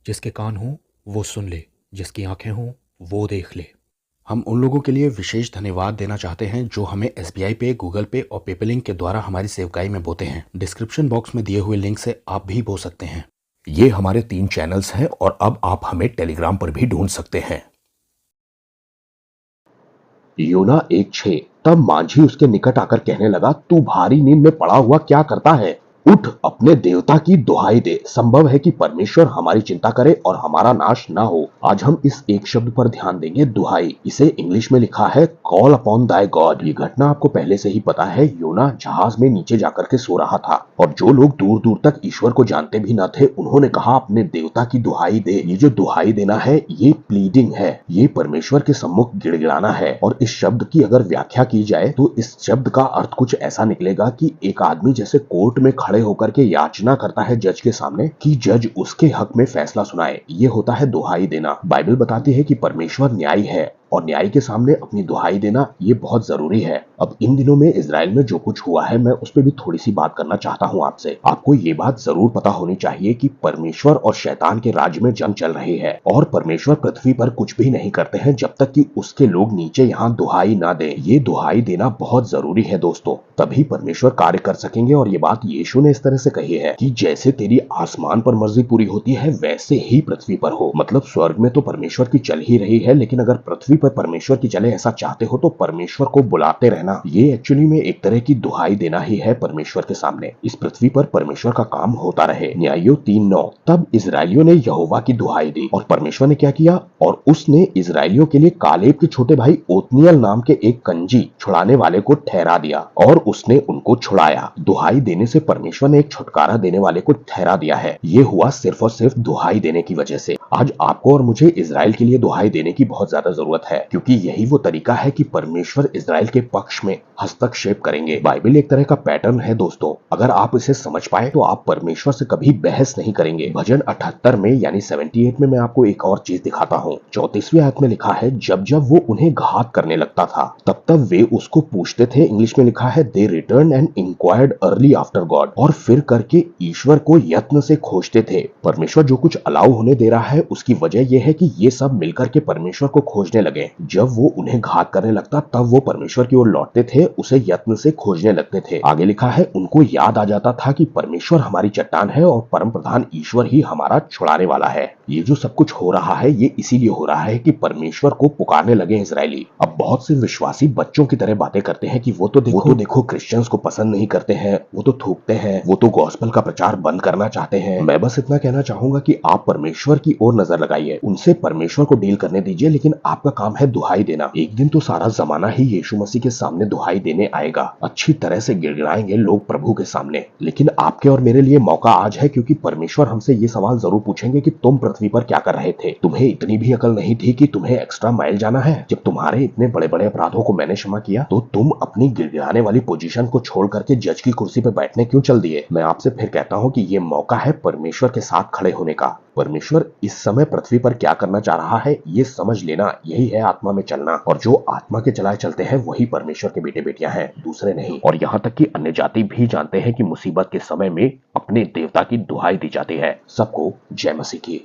जिसके कान हों वो सुन ले, जिसकी आंखें हों वो देख ले। हम उन लोगों के लिए विशेष धन्यवाद देना चाहते हैं जो हमें एसबीआई पे, गूगल पे और पेपलिंक के द्वारा हमारी सेवकाई में बोते हैं। डिस्क्रिप्शन बॉक्स में दिए हुए लिंक से आप भी बो सकते हैं। ये हमारे 3 चैनल्स हैं और अब आप हमें टेलीग्राम पर भी ढूंढ सकते हैं। योना 1:6। तब मांझी उसके निकट आकर कहने लगा, तू भारी नींद में पड़ा हुआ क्या करता है? उठ, अपने देवता की दुहाई दे। संभव है कि परमेश्वर हमारी चिंता करे और हमारा नाश ना हो। आज हम इस एक शब्द पर ध्यान देंगे, दुहाई। इसे इंग्लिश में लिखा है कॉल अपॉन दाई गॉड। ये घटना आपको पहले से ही पता है। योना जहाज में नीचे जाकर के सो रहा था और जो लोग दूर दूर तक ईश्वर को जानते भी न थे, उन्होंने कहा अपने देवता की दुहाई दे। ये जो दुहाई देना है ये प्लीडिंग है, ये परमेश्वर के सम्मुख गिड़गिड़ाना है। और इस शब्द की अगर व्याख्या की जाए तो इस शब्द का अर्थ कुछ ऐसा निकलेगा कि एक आदमी जैसे कोर्ट में खड़े होकर के याचना करता है जज के सामने कि जज उसके हक में फैसला सुनाए। ये होता है दुहाई देना। बाइबल बताती है कि परमेश्वर न्यायी है और न्याय के सामने अपनी दुहाई देना ये बहुत जरूरी है। अब इन दिनों में इजराइल में जो कुछ हुआ है, मैं उस पर भी थोड़ी सी बात करना चाहता हूँ आपसे। आपको ये बात जरूर पता होनी चाहिए कि परमेश्वर और शैतान के राज्य में जंग चल रही है और परमेश्वर पृथ्वी पर कुछ भी नहीं करते हैं जब तक कि उसके लोग नीचे यहाँ दुहाई ना दें। ये दुहाई देना बहुत जरूरी है दोस्तों, तभी परमेश्वर कार्य कर सकेंगे। और ये बात यीशु ने इस तरह से कही है कि जैसे तेरी आसमान पर मर्जी पूरी होती है वैसे ही पृथ्वी पर हो। मतलब स्वर्ग में तो परमेश्वर की चल ही रही है, लेकिन अगर पृथ्वी पर परमेश्वर की चले ऐसा चाहते हो तो परमेश्वर को बुलाते रहना। ये एक्चुअली में एक तरह की दुहाई देना ही है परमेश्वर के सामने। इस पृथ्वी पर परमेश्वर का काम होता रहे। न्यायों 3:9। तब इजराइलियों ने यहोवा की दुहाई दी और परमेश्वर ने क्या किया? और उसने इजराइलियों के लिए कालेब के छोटे भाई ओत्नियल नाम के एक कंजी छुड़ाने वाले को ठहरा दिया और उसने उनको छुड़ाया। दुहाई देने से परमेश्वर ने एक छुटकारा देने वाले को ठहरा दिया है। ये हुआ सिर्फ और सिर्फ दुहाई देने की वजह से। आज आपको और मुझे इजराइल के लिए दुहाई देने की बहुत ज्यादा जरूरत है, क्योंकि यही वो तरीका है कि परमेश्वर इजराइल के पक्ष में हस्तक्षेप करेंगे। बाइबल एक तरह का पैटर्न है दोस्तों। अगर आप इसे समझ पाए तो आप परमेश्वर से कभी बहस नहीं करेंगे। भजन 78 में यानी 78 में मैं आपको एक और चीज दिखाता हूँ। 34वीं आयत में लिखा है, जब जब वो उन्हें घात करने लगता था तब तब वे उसको पूछते थे। इंग्लिश में लिखा है, they return and inquired early after God. और फिर करके ईश्वर को यत्न से खोजते थे। परमेश्वर जो कुछ अलाउ होने दे रहा है उसकी वजह यह है कि ये सब मिलकर के परमेश्वर को खोजने लगे। जब वो उन्हें घात करने लगता तब वो परमेश्वर की ओर लौटते थे, उसे यत्न से खोजने लगते थे। आगे लिखा है, उनको याद आ जाता था कि परमेश्वर हमारी चट्टान है और परम प्रधान ईश्वर ही हमारा छुड़ाने वाला है। ये जो सब कुछ हो रहा है ये इसीलिए हो रहा है कि परमेश्वर को पुकारने लगे इजरायली। अब बहुत से विश्वासी बच्चों की तरह बातें करते हैं कि वो तो देखो क्रिश्चियंस को पसंद नहीं करते हैं, वो तो थूकते हैं, वो तो गॉस्पेल का प्रचार बंद करना चाहते हैं। मैं बस इतना कहना चाहूंगा कि आप परमेश्वर की ओर नजर लगाइए, उनसे परमेश्वर को डील करने दीजिए, लेकिन आपका काम है दुहाई देना। एक दिन तो सारा जमाना ही यीशु मसीह के सामने दुहाई देने आएगा। अच्छी तरह से गिड़गिड़ाएंगे लोग प्रभु के सामने। लेकिन आपके और मेरे लिए मौका आज है, क्योंकि परमेश्वर हमसे ये सवाल जरूर पूछेंगे कि तुम पृथ्वी पर क्या कर रहे थे? तुम्हें इतनी भी अकल नहीं थी कि तुम्हें एक्स्ट्रा माइल जाना है? जब तुम्हारे इतने बड़े बड़े अपराधों को मैंने क्षमा किया तो तुम अपनी गिड़गिड़ाने वाली पोजीशन को छोड़ करके जज की कुर्सी पर बैठने क्यों चल दिए? मैं आपसे फिर कहता हूँ कि ये मौका है परमेश्वर के साथ खड़े होने का। परमेश्वर इस समय पृथ्वी पर क्या करना चाह रहा है ये समझ लेना, यही है आत्मा में चलना। और जो आत्मा के चलाए चलते हैं वही परमेश्वर के बेटे बेटियां हैं, दूसरे नहीं। और यहाँ तक कि अन्य जाति भी जानते हैं कि मुसीबत के समय में अपने देवता की दुहाई दी जाती है। सबको जय मसीह की।